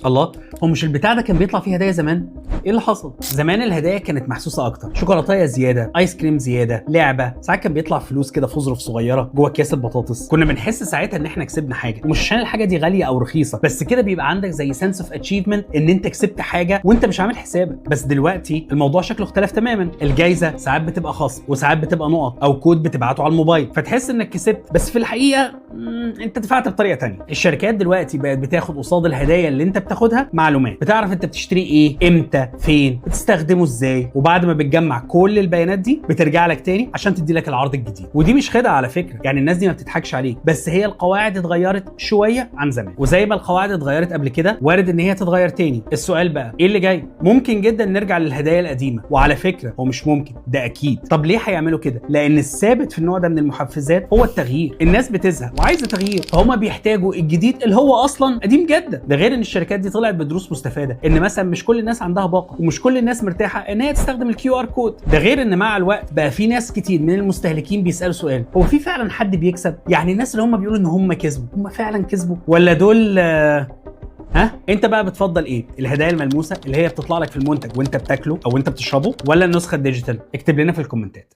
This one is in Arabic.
الله، هو مش البتاع ده كان بيطلع فيه هدايا زمان؟ ايه اللي حصل؟ زمان الهدايا كانت محسوسه اكتر، شوكولاتايه زياده، ايس كريم زياده، لعبه، ساعات كان بيطلع فلوس كده في ظروف صغيره جوه اكياس البطاطس. كنا بنحس ساعتها ان احنا كسبنا حاجه، ومش عشان الحاجه دي غاليه او رخيصه، بس كده بيبقى عندك زي سنس اوف اتشيفمنت ان انت كسبت حاجه وانت مش عامل حسابك. بس دلوقتي الموضوع شكله اختلف تماما، الجايزه ساعات بتبقى خصم وساعات بتبقى نقط او كود بتبعته على الموبايل، فتحس انك كسبت بس في الحقيقه انت دفعت بطريقه ثانيه. الشركات دلوقتي بقت بتاخد قصاد الهدايا اللي انت بتاخدها معلومات، بتعرف انت بتشتري ايه، امتى، فين، بتستخدمه ازاي، وبعد ما بتجمع كل البيانات دي بترجع لك تاني عشان تدي لك العرض الجديد. ودي مش خدعه على فكره، يعني الناس دي ما بتضحكش عليك، بس هي القواعد اتغيرت شويه عن زمان، وزي ما القواعد اتغيرت قبل كده وارد ان هي تتغير تاني. السؤال بقى ايه اللي جاي؟ ممكن جدا نرجع للهدايا القديمه، وعلى فكره هو مش ممكن، ده اكيد. طب ليه هيعملوا كده؟ لان الثابت في النوع ده من المحفزات هو التغيير. الناس بتزهق وعايزه تغيير، فهم بيحتاجوا الجديد اللي هو اصلا قديم جدا. ده غير ان الشركات دي طلعت بدروس مستفاده، ان مثلا مش كل الناس عندها باقه، ومش كل الناس مرتاحه ان هي تستخدم الكيو ار كود. ده غير ان مع الوقت بقى في ناس كتير من المستهلكين بيسالوا سؤال: هو في فعلا حد بيكسب؟ يعني الناس اللي هم بيقولوا ان هم كسبوا، هم فعلا كسبوا ولا دول ها؟ انت بقى بتفضل ايه؟ الهدايا الملموسه اللي هي بتطلع لك في المنتج وانت بتاكله او انت بتشربه، ولا النسخه الديجيتال؟ اكتب لنا في الكومنتات.